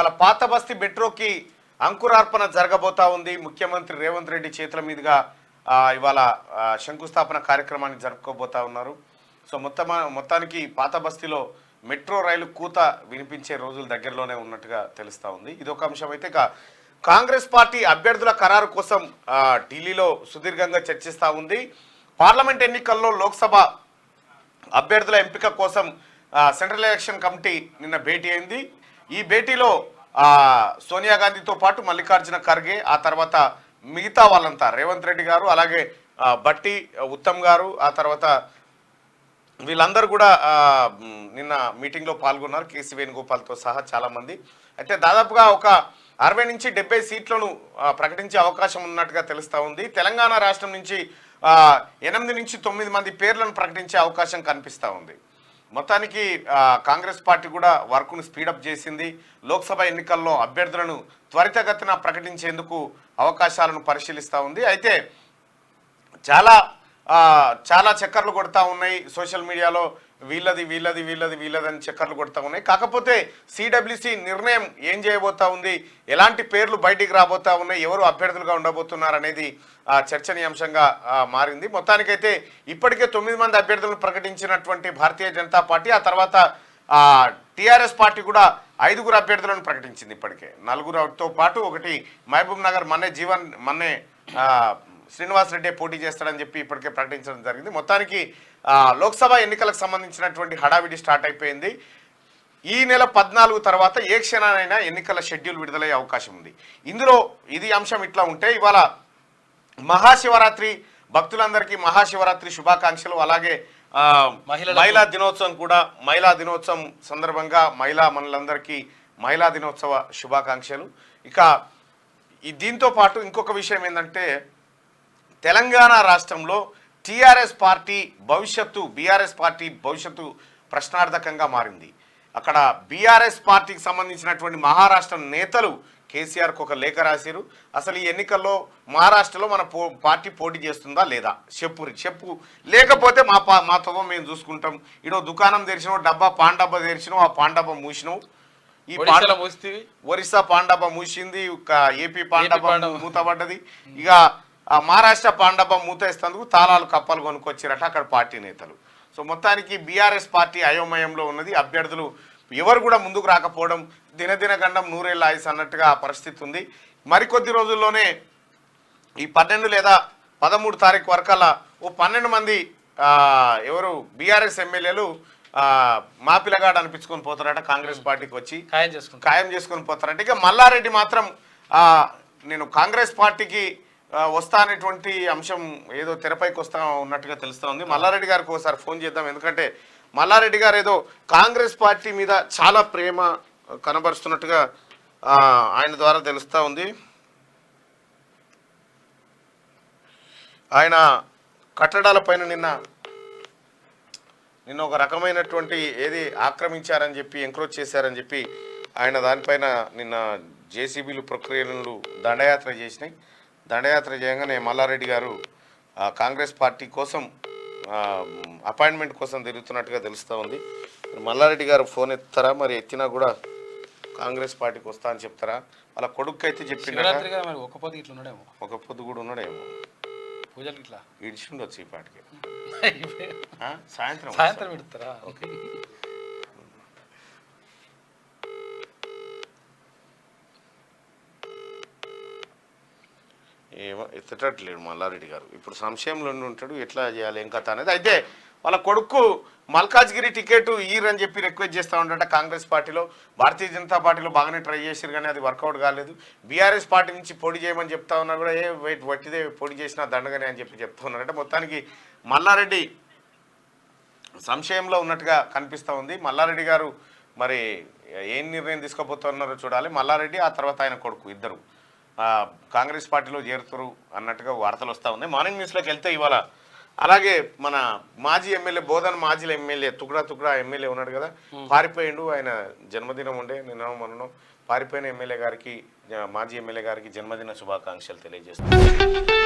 ఇవాళ పాత బస్తీ మెట్రోకి అంకురార్పణ జరగబోతా ఉంది. ముఖ్యమంత్రి రేవంత్ రెడ్డి చేతుల మీదుగా ఇవాళ శంకుస్థాపన కార్యక్రమాన్ని జరుపుకోబోతా ఉన్నారు. సో మొత్తానికి పాత బస్తీలో మెట్రో రైలు కూత వినిపించే రోజులు దగ్గరలోనే ఉన్నట్టుగా తెలుస్తూ ఉంది. ఇదొక అంశం. అయితే కాంగ్రెస్ పార్టీ అభ్యర్థుల ఖరారు కోసం ఢిల్లీలో సుదీర్ఘంగా చర్చిస్తూ ఉంది. పార్లమెంట్ ఎన్నికల్లో లోక్సభ అభ్యర్థుల ఎంపిక కోసం సెంట్రల్ ఎలక్షన్ కమిటీ నిన్న భేటీ అయింది. ఈ భేటీలో సోనియా గాంధీతో పాటు మల్లికార్జున ఖర్గే, ఆ తర్వాత మిగతా వాళ్ళంతా రేవంత్ రెడ్డి గారు, అలాగే బట్టి ఉత్తమ్ గారు, ఆ తర్వాత వీళ్ళందరూ కూడా నిన్న మీటింగ్లో పాల్గొన్నారు. కేసీ వేణుగోపాల్తో సహా చాలామంది. అయితే దాదాపుగా ఒక 60 నుంచి 70 సీట్లను ప్రకటించే అవకాశం ఉన్నట్టుగా తెలుస్తూ ఉంది. తెలంగాణ రాష్ట్రం నుంచి 8 నుంచి 9 మంది పేర్లను ప్రకటించే అవకాశం కనిపిస్తూ ఉంది. మొత్తానికి కాంగ్రెస్ పార్టీ కూడా వర్క్ను స్పీడప్ చేసింది. లోక్సభ ఎన్నికల్లో అభ్యర్థులను త్వరితగతిన ప్రకటించేందుకు అవకాశాలను పరిశీలిస్తూ ఉంది. అయితే చాలా చక్కర్లు కొడతా ఉన్నాయి సోషల్ మీడియాలో. వీళ్ళది అని చక్కర్లు కొడతా ఉన్నాయి. కాకపోతే సిడబ్ల్యూసి నిర్ణయం ఏం చేయబోతా ఉంది, ఎలాంటి పేర్లు బయటికి రాబోతా ఉన్నాయి, ఎవరు అభ్యర్థులుగా ఉండబోతున్నారు అనేది చర్చనీయాంశంగా మారింది. మొత్తానికైతే ఇప్పటికే 9 మంది అభ్యర్థులను ప్రకటించినటువంటి భారతీయ జనతా పార్టీ, ఆ తర్వాత టీఆర్ఎస్ పార్టీ కూడా 5 అభ్యర్థులను ప్రకటించింది. ఇప్పటికే 4తో పాటు ఒకటి మహబూబ్ నగర్ మన్నే శ్రీనివాస్ రెడ్డి పోటీ చేస్తాడని చెప్పి ఇప్పటికే ప్రకటించడం జరిగింది. మొత్తానికి లోక్సభ ఎన్నికలకు సంబంధించినటువంటి హడావిడి స్టార్ట్ అయిపోయింది. ఈ నెల 14 తర్వాత ఏ క్షణానైనా ఎన్నికల షెడ్యూల్ విడుదలయ్యే అవకాశం ఉంది. ఇందులో ఇది అంశం ఇట్లా ఉంటే, ఇవాళ మహాశివరాత్రి భక్తులందరికీ మహాశివరాత్రి శుభాకాంక్షలు. అలాగే మహిళా దినోత్సవం కూడా, మహిళా దినోత్సవం సందర్భంగా మహిళలందరికీ మహిళా దినోత్సవ శుభాకాంక్షలు. ఇక దీంతో పాటు ఇంకొక విషయం ఏంటంటే, తెలంగాణ రాష్ట్రంలో బీఆర్ఎస్ పార్టీ భవిష్యత్తు ప్రశ్నార్థకంగా మారింది. అక్కడ బీఆర్ఎస్ పార్టీకి సంబంధించినటువంటి మహారాష్ట్ర నేతలు కేసీఆర్కు ఒక లేఖ రాశారు. అసలు ఈ ఎన్నికల్లో మహారాష్ట్రలో మన పార్టీ పోటీ చేస్తుందా లేదా చెప్పు, లేకపోతే మా తవ్వ మేము చూసుకుంటాం. ఇడో దుకాణం తెరిచినావు, పాన్ డబ్బా తెరిచినావు, ఆ పాన్ డబ్బా మూసినావు. ఈ ఒరిస్సా పాన్ డబ్బా మూసింది, ఏపీ పాన్ డబ్బా మూతపడ్డది. ఇక మహారాష్ట్ర పాన్ డబ్బా మూతేస్తేందుకు తాళాలు కప్పలు కొనుక్కొచ్చారట అక్కడ పార్టీ నేతలు. సో మొత్తానికి బీఆర్ఎస్ పార్టీ అయోమయంలో ఉన్నది. అభ్యర్థులు ఎవరు కూడా ముందుకు రాకపోవడం, దినదిన గండం నూరేళ్ళ ఆయుస్ అన్నట్టుగా ఆ పరిస్థితి ఉంది. మరికొద్ది రోజుల్లోనే ఈ 12 లేదా 13 తారీఖు వరకల్లా ఓ 12 మంది ఎవరు బీఆర్ఎస్ ఎమ్మెల్యేలు మా పిల్లగాడు అనిపించుకొని పోతారట కాంగ్రెస్ పార్టీకి వచ్చి ఖాయం చేసుకొని పోతారట. ఇక మల్లారెడ్డి మాత్రం నేను కాంగ్రెస్ పార్టీకి వస్తా అనేటువంటి అంశం ఏదో తెరపైకి వస్తా ఉన్నట్టుగా తెలుస్తూ ఉంది. మల్లారెడ్డి గారికి ఒకసారి ఫోన్ చేద్దాం. ఎందుకంటే మల్లారెడ్డి గారు ఏదో కాంగ్రెస్ పార్టీ మీద చాలా ప్రేమ కనబరుస్తున్నట్టుగా ఆయన ద్వారా తెలుస్తూ ఉంది. ఆయన కట్టడాలపైన నిన్న ఒక రకమైనటువంటి ఏది ఆక్రమించారని చెప్పి, ఎంక్రోచ్ చేశారని చెప్పి ఆయన దానిపైన నిన్న జేసీబీలు ప్రక్రియలు దండయాత్ర చేసినాయి. దండయాత్ర చేయగానే మల్లారెడ్డి గారు కాంగ్రెస్ పార్టీ కోసం అపాయింట్మెంట్ కోసం తిరుగుతున్నట్టుగా తెలుస్తూ ఉంది. మల్లారెడ్డి గారు ఫోన్ ఎత్తారా, మరి ఎత్తినా కూడా కాంగ్రెస్ పార్టీకి వస్తా అని చెప్తారా? వాళ్ళ కొడుకు అయితే చెప్పిండు, ఒక పొద్దు కూడా ఉన్నాడేమో, పూజలు ఇట్లా ఇడిచిండొచ్చు ఈ పార్టీకి. సాయంత్రం పెడతారా? ఓకే. ఏమో ఎత్తట్లేడు మల్లారెడ్డి గారు. ఇప్పుడు సంశయంలో ఉంటాడు, ఎట్లా చేయాలి ఏం కథ అనేది. అయితే వాళ్ళ కొడుకు మల్కాజ్గిరి టికెట్ అని చెప్పి రిక్వెస్ట్ చేస్తూ ఉంటాట కాంగ్రెస్ పార్టీలో. భారతీయ జనతా పార్టీలో బాగానే ట్రై చేశారు కానీ అది వర్కౌట్ కాలేదు. బీఆర్ఎస్ పార్టీ నుంచి పోటీ చేయమని చెప్తా ఉన్నా కూడా వట్టిదే పోటీ చేసినా దండగానే అని చెప్పి చెప్తా ఉన్నారంటే మొత్తానికి మల్లారెడ్డి సంశయంలో ఉన్నట్టుగా కనిపిస్తూ ఉంది. మల్లారెడ్డి గారు మరి ఏం నిర్ణయం తీసుకోబోతున్నారో చూడాలి. మల్లారెడ్డి ఆ తర్వాత ఆయన కొడుకు ఇద్దరు కాంగ్రెస్ పార్టీలో చేరుతారు అన్నట్టుగా వార్తలు వస్తూ ఉన్నాయి. మార్నింగ్ న్యూస్లోకి వెళ్తే ఇవాళ అలాగే మన మాజీ ఎమ్మెల్యే బోధన్ మాజీ ఎమ్మెల్యే తుగ్రా ఎమ్మెల్యే ఉన్నాడు కదా, పారిపోయిండు. ఆయన జన్మదినం ఉండే నిన్న పారిపోయిన మాజీ ఎమ్మెల్యే గారికి జన్మదిన శుభాకాంక్షలు తెలియజేస్తున్నాను.